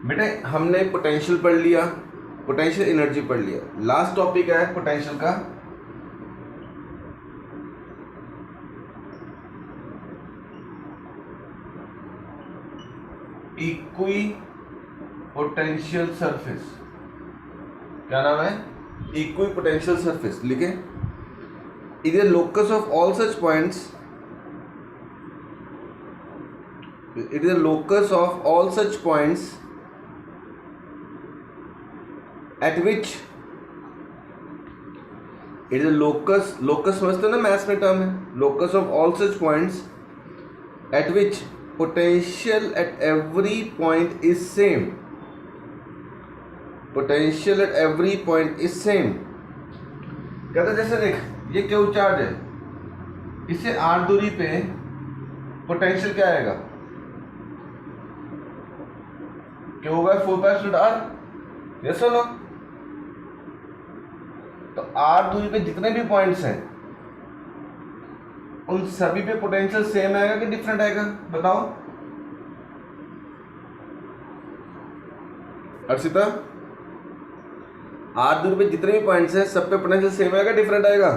बेटे हमने पोटेंशियल पढ़ लिया, पोटेंशियल एनर्जी पढ़ लिया। लास्ट टॉपिक है पोटेंशियल का इक्वी पोटेंशियल सरफेस। क्या नाम है? Equipotential surface. लिखे, it is locus of all such points, it is the locus of all such points at which it is a locus समझते हो ना, मैथ्स में टर्म है locus of all such points at which potential at every point is same, potential at every point is same। कहते हैं जैसे देख, ये क्यू चार्ज है, इससे r दूरी पे पोटेंशियल क्या आएगा? क्या होगा? 4πr। यस और नो? तो r दूरी पे जितने भी पॉइंट्स हैं उन सभी पे पोटेंशियल सेम आएगा कि डिफरेंट आएगा? बताओ अर्षिता, r दूरी पे जितने भी पॉइंट्स हैं सब पे पोटेंशियल सेम आएगा डिफरेंट आएगा?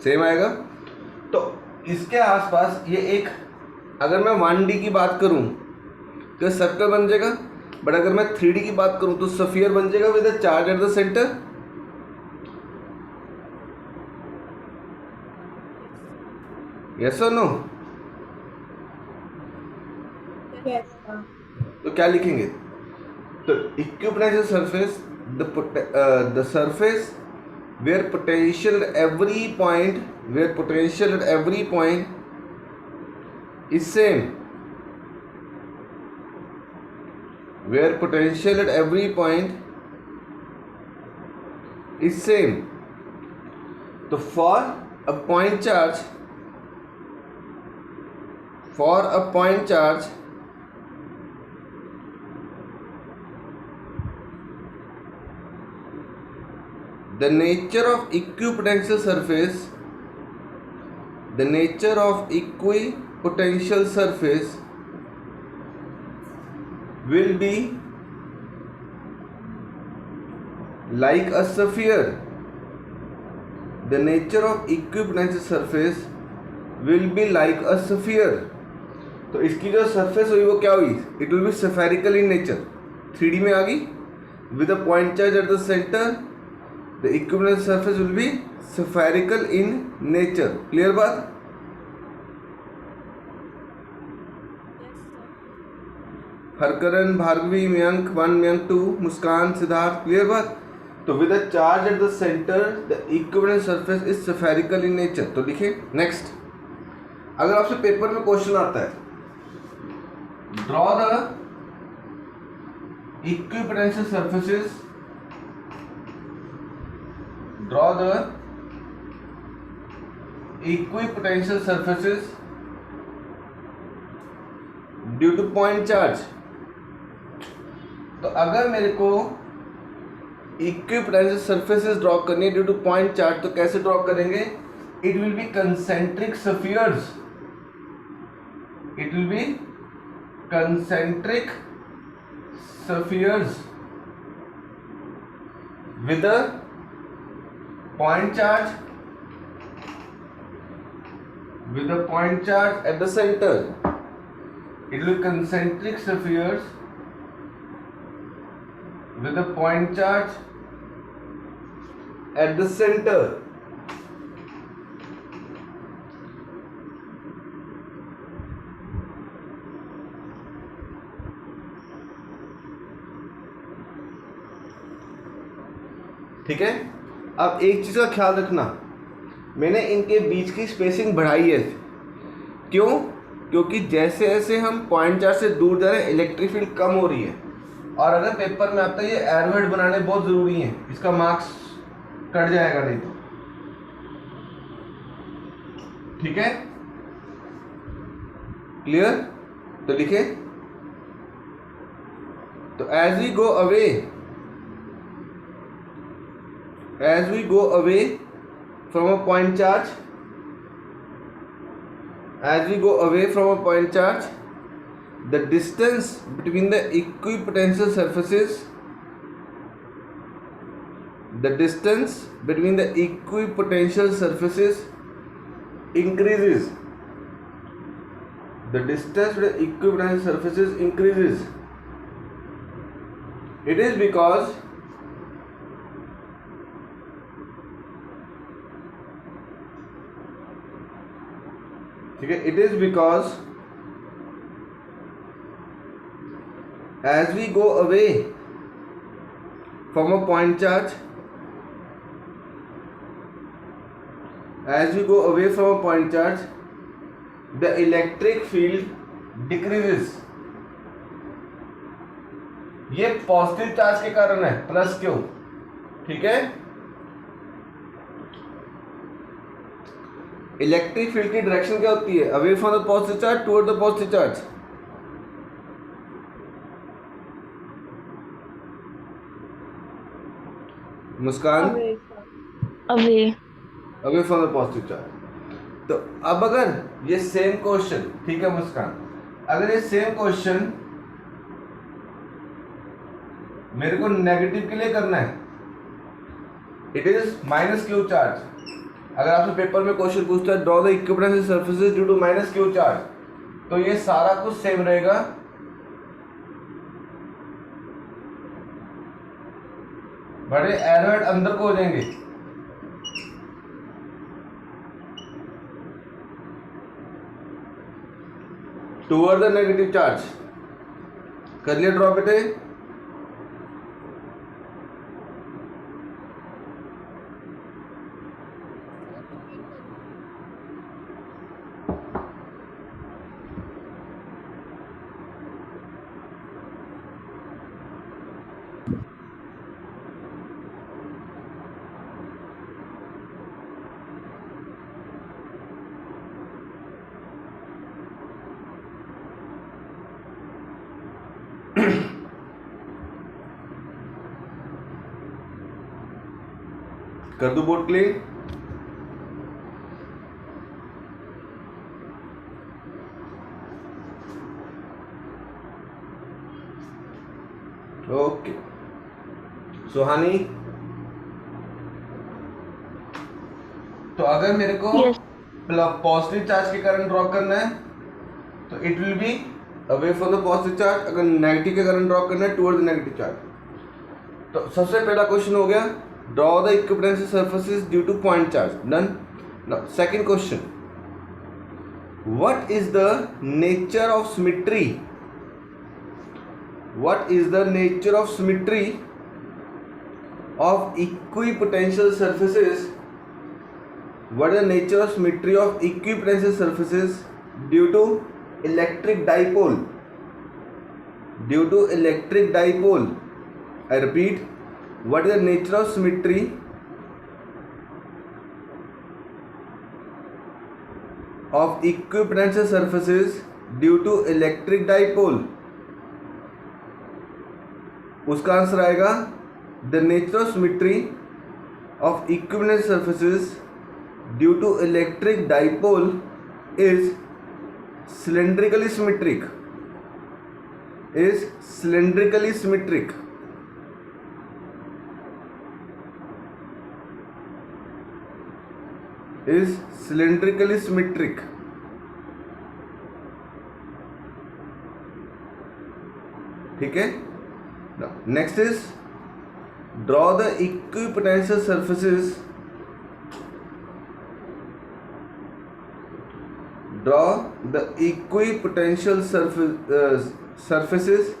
सेम आएगा। तो इसके आसपास ये एक, अगर मैं 1D की बात करूं तो सर्कल बन जाएगा, बट अगर मैं 3D की बात करूं तो स्फीयर बन जाएगा with a charge at the centre. Yes और नो? तो क्या लिखेंगे? तो equipotential surface, the surface where potential at every point, where potential at every point is same, where potential at every point is same। तो for a point charge, the nature of equipotential surface will be like a sphere। The nature of equipotential surface will be like a sphere। तो इसकी जो surface हुई वो क्या हुई? It will be spherical in nature. 3D में आ गई with a point charge at the centre. The equipotential surface will be spherical in nature. Clear बात? हरकरन, भार्गवी, मयंक 1, मयंक 2, मुस्कान, सिद्धार्थ, क्लियर बात? तो with a charge at the centre the equipotential surface is spherical in nature. तो लिखे next. अगर आपसे paper में question आता है, draw the equipotential surfaces, draw the equipotential surfaces due to point charge। तो अगर मेरे को इक्विपोटेंशियल सरफेसेस ड्रॉ करनी है ड्यू टू पॉइंट चार्ज, तो कैसे ड्रॉ करेंगे? It will be concentric spheres, it will be concentric spheres with a point charge at the center। It will be concentric spheres with a point charge at the center। ठीक है। अब एक चीज़ का ख्याल रखना, मैंने इनके बीच की स्पेसिंग बढ़ाई है। क्यों? क्योंकि जैसे जैसे हम पॉइंट चार्ज से दूर जा रहे हैं इलेक्ट्रिक फील्ड कम हो रही है, और अगर पेपर में आता है ये एरोहेड बनाने बहुत ज़रूरी है, इसका मार्क्स कट जाएगा नहीं तो। ठीक है, क्लियर? तो लिखे, तो as we go away from a point charge, the distance between the equipotential surfaces, the distance between the equipotential surfaces increases. The distance between equipotential surfaces increases. It is because it is because as we go away from a point charge, the electric field decreases. ये positive charge के कारण है, plus Q, ठीक है। Electric field की direction क्या होती है? Away from the positive charge toward the positive charge. Muskan, away from the positive charge. तो अब अगर ये सेम क्वेश्चन, ठीक है मुस्कान, अगर ये सेम क्वेश्चन मेरे को नेगेटिव के लिए करना है, it is minus Q charge. अगर आपसे पेपर में क्वेश्चन पूछता है draw the equipotential surfaces due to minus Q charge, तो ये सारा कुछ सेम रहेगा। बड़े एरोहेड अंदर को हो जाएंगे। टुवर्ड द नेगेटिव चार्ज कर लिया ड्रॉ बेटे। कर दो बोर्ड क्लीन। ओके सुहानी, तो अगर मेरे को पॉजिटिव चार्ज के कारण ड्रॉ करना है तो it will be away from the positive charge. अगर नेगेटिव के कारण ड्रॉ करना है टुवर्ड द नेगेटिव चार्ज। तो सबसे पहला क्वेश्चन हो गया draw the equipotential surfaces due to point charge, done. Now second question, what is the nature of symmetry? What is the nature of symmetry of equipotential surfaces? What is the nature of symmetry of equipotential surfaces due to electric dipole? Due to electric dipole. I repeat, what is the nature of symmetry of equipotential surfaces due to electric dipole? उसका answer आएगा the nature of symmetry of equipotential surfaces due to electric dipole is cylindrically symmetric. Is cylindrically symmetric. Is cylindrically symmetric. ठीक है। Next is draw the equipotential surfaces. Draw the equipotential surfaces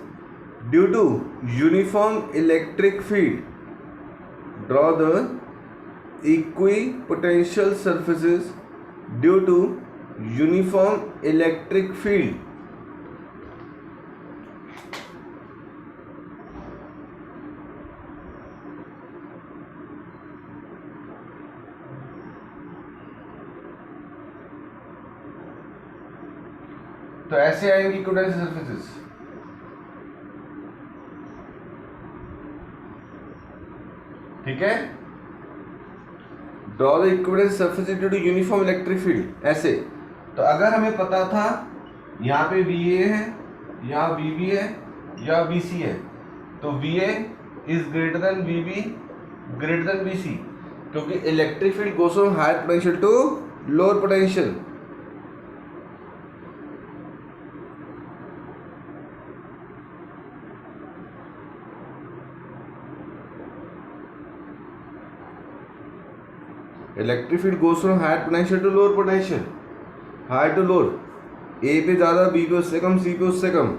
due to uniform electric field. Draw the equipotential surfaces due to uniform electric field. तो ऐसे आएंगी equipotential surfaces. ठीक है, draw the equipotential surface due to uniform electric field. ऐसे तो अगर हमें पता था यहाँ पे VA है, यहाँ VB है या VC है, तो VA is greater than VB greater than VC, क्योंकि electric field goes from higher potential to lower potential. Electric field goes from higher potential to lower potential, higher to lower, A पे ज़्यादा, B पे उससे कम, सी पे उससे कम।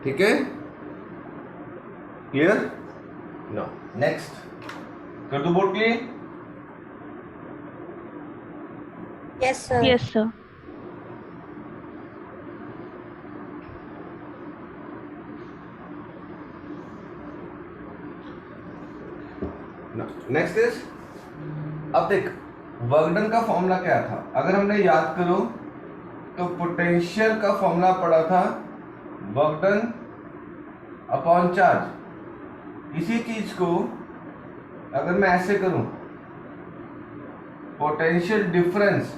ठीक है, clear? No, next कर दो board clear? Yes, sir. Yes, sir. Next is, अब देख वर्क डन का फॉर्मूला क्या था, अगर हमने याद करो तो पोटेंशियल का फॉर्मूला पढ़ा था वर्क डन अपॉन चार्ज। इसी चीज को अगर मैं ऐसे करूं, potential difference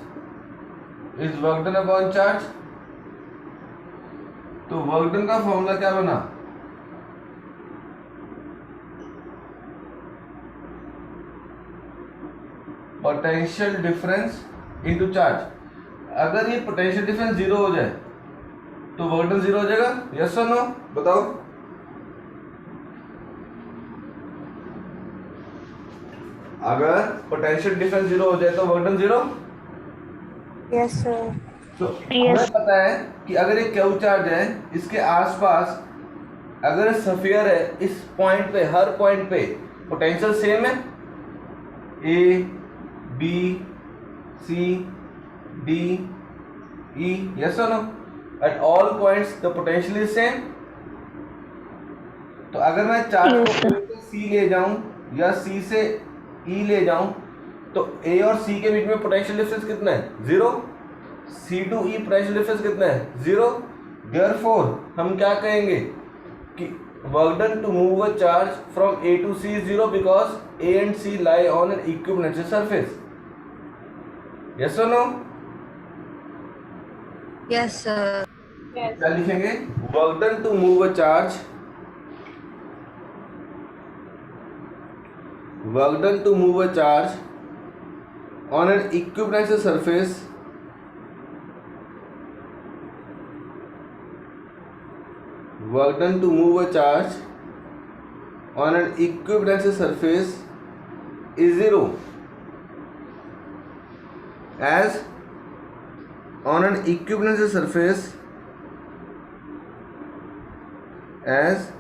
is work done upon charge, तो वर्क डन का फॉर्मूला क्या बना, पोटेंशियल डिफरेंस इनटू चार्ज। अगर ये पोटेंशियल डिफरेंस जीरो हो जाए तो वर्क डन जीरो हो जाएगा, यस और नो बताओ? अगर पोटेंशियल डिफरेंस जीरो हो जाए तो work done zero. Yes, sir. तो हमें पता है कि अगर ये क्यू चार्ज है, इसके आसपास अगर सफियर है, इस पॉइंट पे, हर पॉइंट पे पोटेंशियल सेम है, A B C D E, yes और no? At all points the potential is same. तो अगर मैं चार्ज Yes, को sir. A से C ले जाऊं या C से E ले जाऊं, तो A और C के बीच में पोटेंशियल डिफरेंस कितना है, zero. C to E potential difference कितना है, जीरो। देयरफॉर हम क्या कहेंगे कि work done to move a charge from A to C is zero because A and C lie on an equipotent surface. Yes or no? Yes, sir. क्या लिखेंगे, work done to move a charge, work done to move a charge on an equipotential surface work done to move a charge on an equipotential surface is zero, as on an equipotential surface, as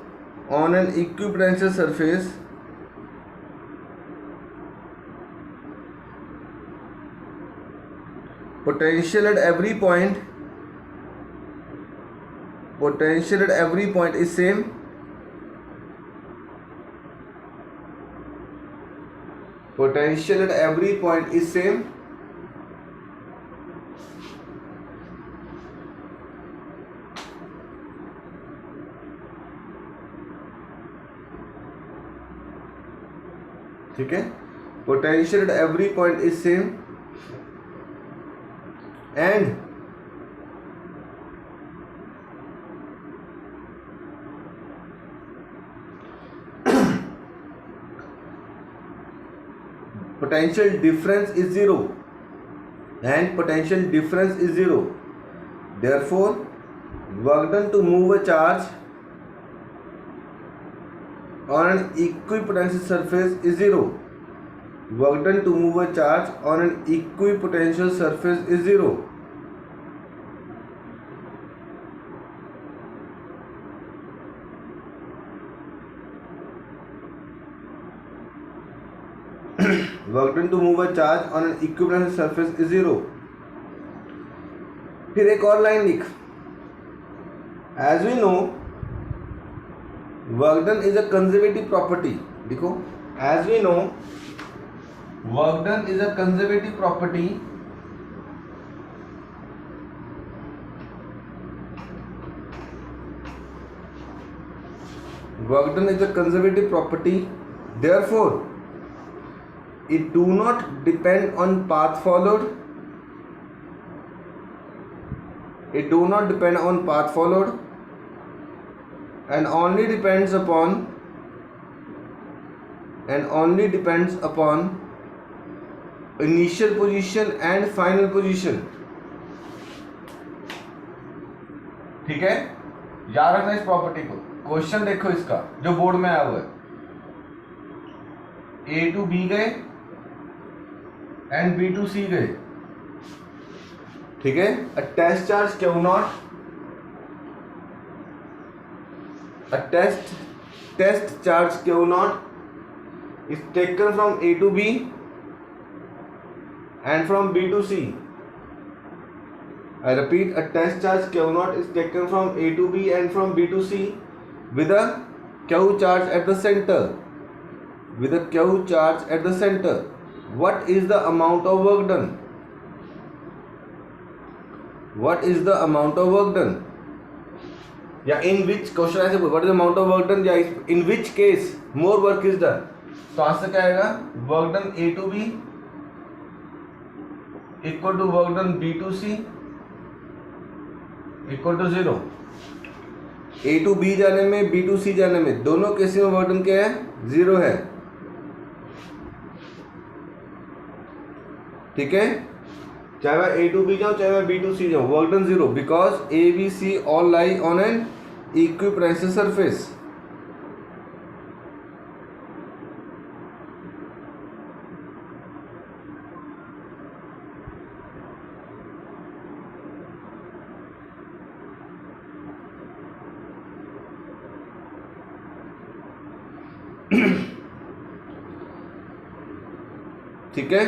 on an equipotential surface potential at every point, potential at every point is same, potential at every point is same, ठीक है, potential at every point is same and potential difference is zero, and potential difference is zero. Therefore, work done to move a charge on an equipotential surface is zero. Work done to move a charge on an equipotential surface is zero. Work done to move a charge on an equipotential surface is zero. फिर एक और line लिख, as we know work done is a conservative property। देखो, as we know work done is a conservative property Work done is a conservative property, therefore it do not depend on path followed. It do not depend on path followed and only depends upon initial position and final position. ठीक है, याद रखना इस property को. Question देखो इसका जो board में आया हुआ है, ए टू बी गए एंड बी टू सी गए. ठीक है, a test charge q naught, a test charge q naught is taken from A to B and from B to C. I repeat, a test charge Q naught is taken from A to B and from B to C with a Q charge at the center. With a Q charge at the center. What is the amount of work done? What is the amount of work done? Yeah, in which question ऐसे what is the amount of work done? Yeah, in which case more work is done? तो answer क्या आएगा? Work done A to B equal to work done B to C equal to 0. A to B जाने में B to सी जाने में दोनों case में work done क्या है? 0 है. ठीक है, चाहे मैं ए टू बी जाऊं चाहे मैं बी टू सी जाऊं, work done 0 because A B C all lie on an equipotential surface. ठीक है,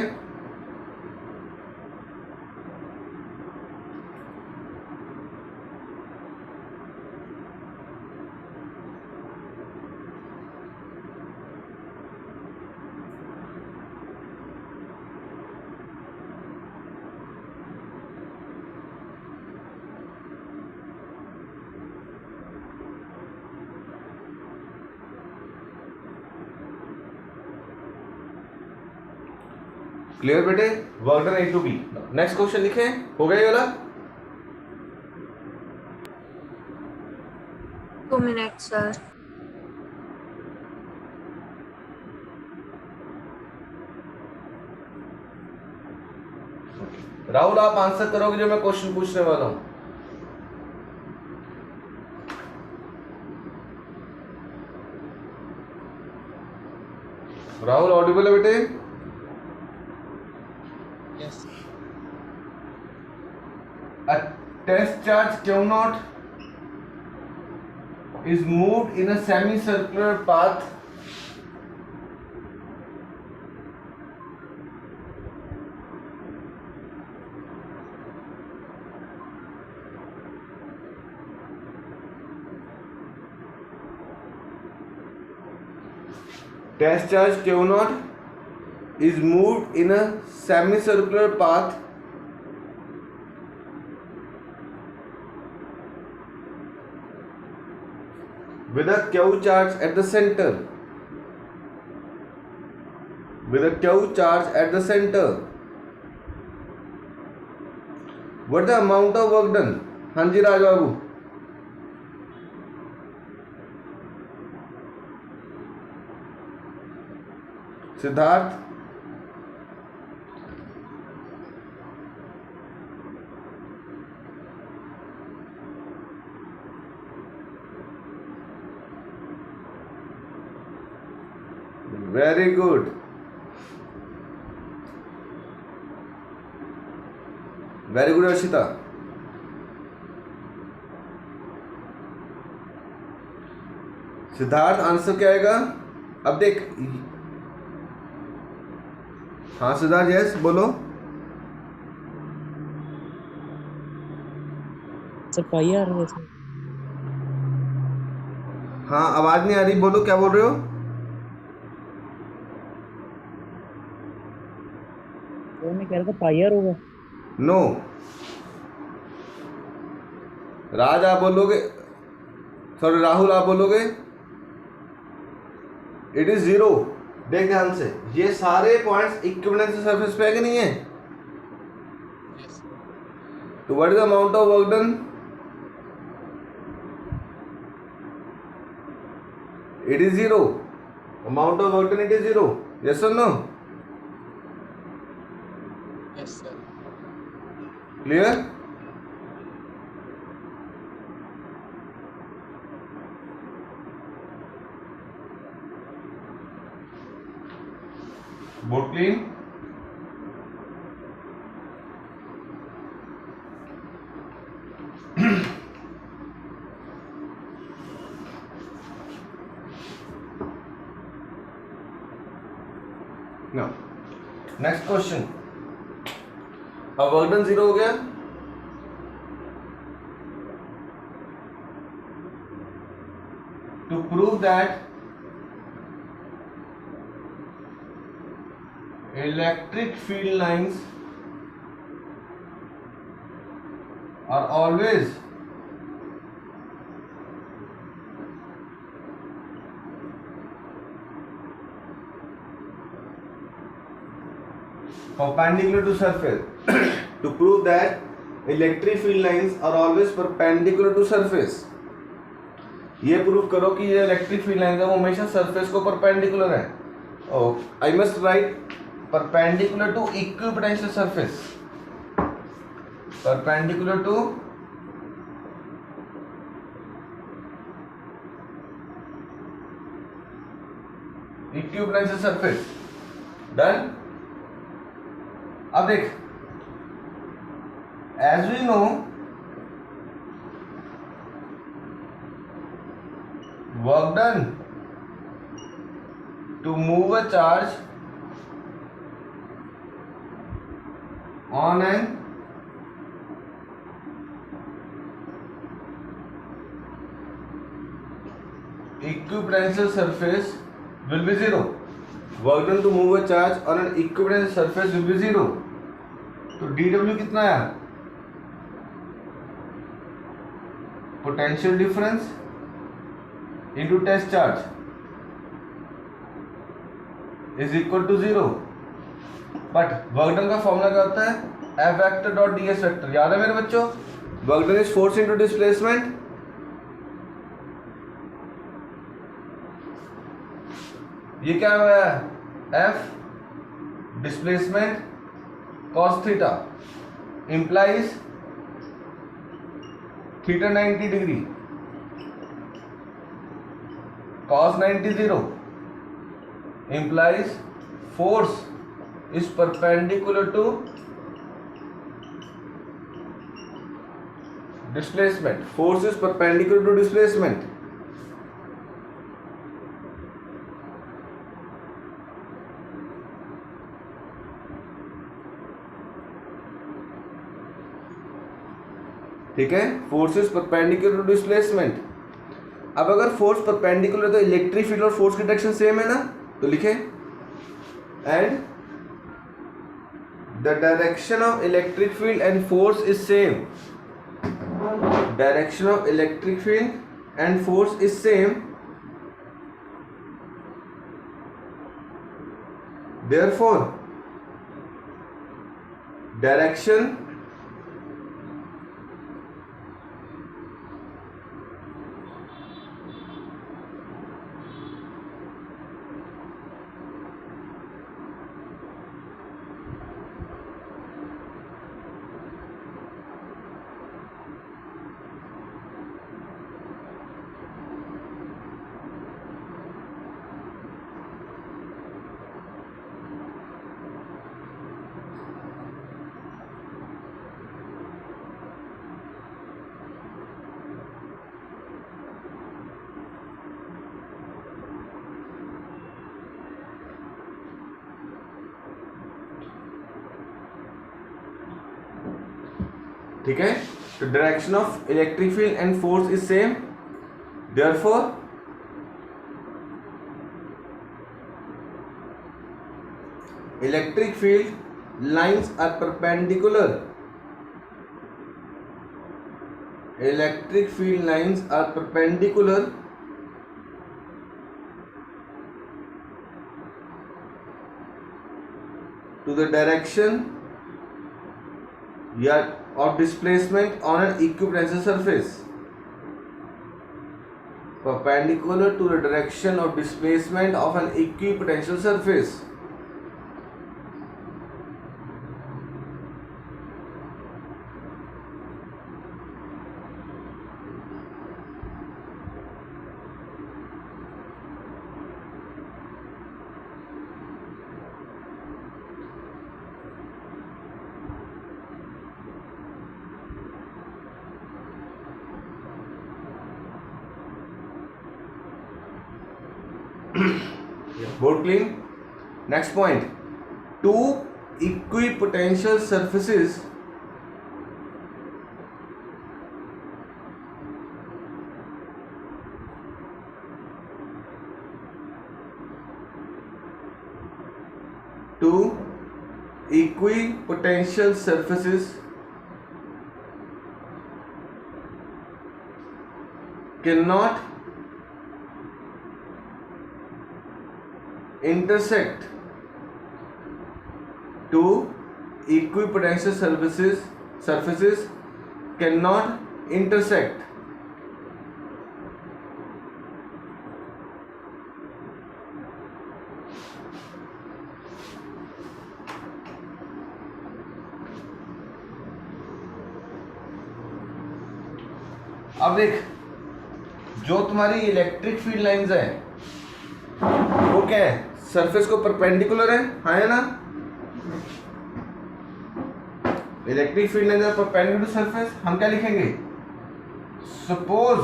क्लियर बेटे. Work done A to B. Next question लिखे, हो गया ये वाला. 2 minutes, sir. राहुल आप आंसर करोगे जो मैं क्वेश्चन पूछने वाला हूं. राहुल ऑडिबल है बेटे? Yes. A test charge Q naught is moved in a semicircular path test charge Q naught is moved in a semicircular path with a Q charge at the center. With a Q charge at the center. What the amount of work done? हाँ जी Raj Babu. Siddharth. Very good. Very good Arshita. Siddharth answer क्या आएगा? अब देख. हाँ Siddharth, yes बोलो. Sir pi आ रहा है सर. हाँ आवाज नहीं आ रही, बोलो क्या बोल रहे हो? वो मैं कह रहा था पाईआर होगा. नो. राज आप बोलोगे, सॉरी राहुल आप बोलोगे. It is zero. देख ध्यान से, ये सारे पॉइंट्स इक्विवेलेंट सरफेस पे है कि नहीं है? Yes, sir. तो what is the amount of work done? It is zero. Amount of work done it is zero. Yes और no? Yes, sir. Clear? Board clean? Now, next question. अब work done zero हो गया। To prove that electric field lines are always perpendicular to surface. To prove that electric field lines are always perpendicular to surface. ये prove करो कि ये electric field line है वो हमेशा सरफेस को परपेंडिकुलर है। I must write perpendicular to equipotential surface. Perpendicular to equipotential surface. Done. अब देख, as we know work done to move a charge on an equipotential surface will be zero. Work done to move a charge on an equipotential surface will be zero. तो dW कितना आया? Potential difference into test charge is equal to zero. But work done का formula क्या होता है? F vector dot ds vector. याद है मेरे बच्चों? Work done is force into displacement. ये क्या हुआ है? F displacement cos theta implies theta 90 degree cos 90 0 implies force is perpendicular to displacement. Force is perpendicular to displacement. ठीक है, force is perpendicular to displacement. अब अगर फोर्स परपेंडिकुलर तो electric field और फोर्स की डायरेक्शन सेम है ना, तो लिखे and the direction of electric field and force is same. Direction of electric field and force is same, therefore direction ठीक है। तो direction of electric field and force is same, therefore electric field lines are perpendicular. Electric field lines are perpendicular to the direction of displacement on an equipotential surface. Perpendicular to the direction of displacement of an equipotential surface. Board clean. Next point. Two equipotential surfaces cannot intersect. Two equipotential surfaces cannot intersect. अब देख, जो तुम्हारी electric field lines है वो क्या है? Surface को perpendicular है, हाँ है ना? Electric field lines are perpendicular to surface. हम क्या लिखेंगे? Suppose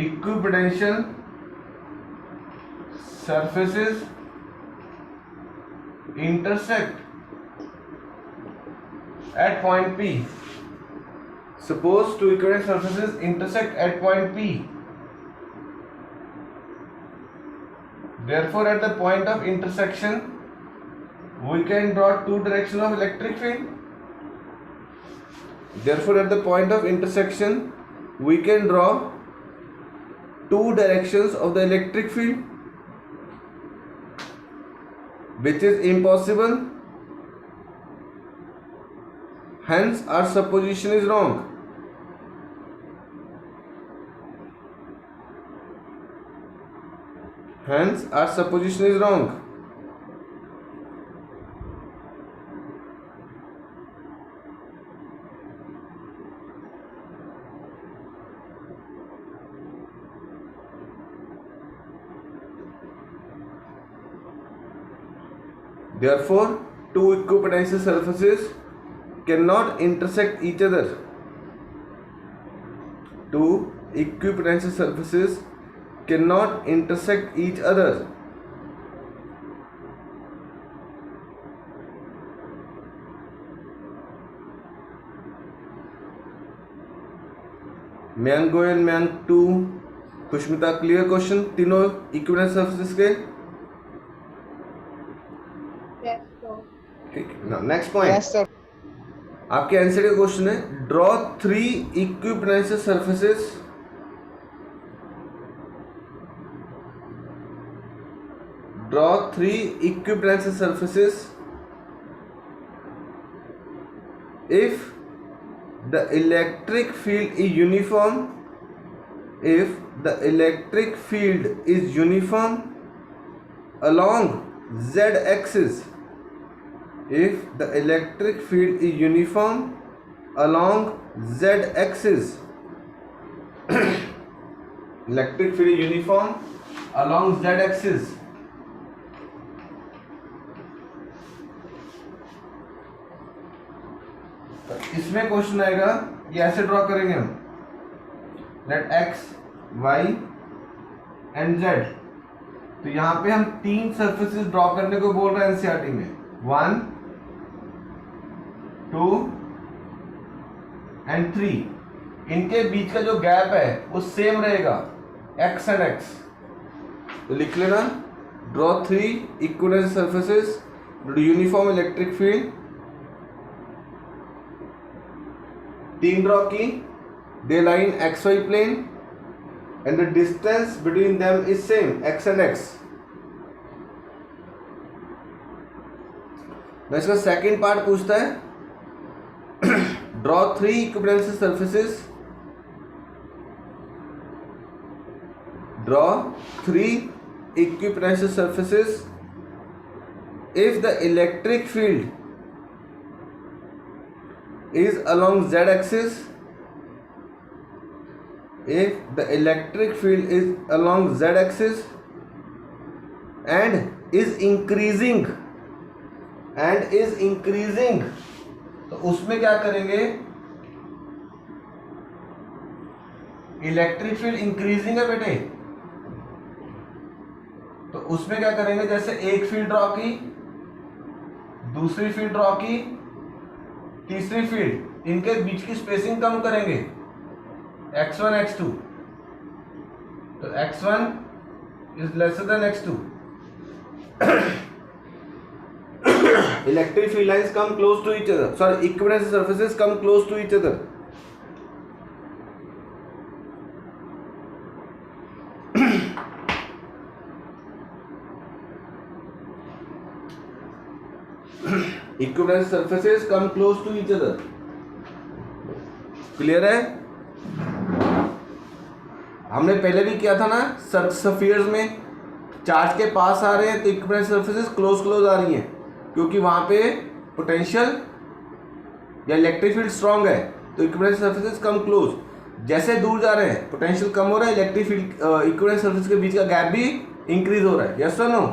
equipotential surfaces intersect at point P. Suppose two equivalent surfaces intersect at point P. Therefore, at the point of intersection, we can draw two directions of electric field. Therefore, at the point of intersection, we can draw two directions of the electric field, which is impossible. Hence, our supposition is wrong. Hence, our supposition is wrong. Therefore, two equipotential surfaces cannot intersect each other. Two equipotential surfaces cannot intersect each other. Mayank Goyal, Mayank 2, Kushmita, clear question? तीनों equipotential surfaces के? Yes, sir. ठीक. Now next point. Yes, sir. आपके answer का question है, draw three equipotential surfaces if the electric field is uniform along z axis. If the electric field is uniform along z axis, electric field is uniform along z axis, इसमें question आएगा, ये ऐसे draw करेंगे हम, let x y and z. तो यहां पे हम तीन सरफेसेस ड्रॉ करने को बोल रहे हैं एनसीईआरटी में, 1 2 एंड 3. इनके बीच का जो गैप है वो सेम रहेगा, x एंड x. तो लिख लेना, draw three equipotential surfaces uniform electric field. तीन ड्रॉ की, they line xy plane and the distance between them is same, x and x. ना इसका सेकेंड पार्ट पूछता है draw 3 equivalent surfaces, draw 3 equivalent surfaces if the electric field is along z axis, if the electric field is along z axis and is increasing तो उसमें क्या करेंगे, electric field increasing है बेटे, तो उसमें क्या करेंगे, जैसे एक फील्ड ड्रॉ की, दूसरी फील्ड ड्रॉ की, तीसरी फील्ड, इनके बीच की स्पेसिंग कम करेंगे, x1 x2, तो x1 is lesser than x2. Electric field lines come close to each other, sorry, equivalent surfaces come close to each other. Equivalent surfaces come close to each other. Clear है? हमने पहले भी किया था ना, spheres में charge के पास आ रहे हैं तो इक्विवेलेंट सर्फेसेस क्लोज आ रही हैं, क्योंकि वहां पे पोटेंशियल या इलेक्ट्रिक फील्ड स्ट्रांग है, तो इक्विवेलेंट सर्फेसेस कम क्लोज. जैसे दूर जा रहे हैं पोटेंशियल कम हो रहा है, इलेक्ट्रिक फील्ड इक्विवेलेंट सर्फेस के बीच का गैप भी इंक्रीज हो रहा है. यस और नो?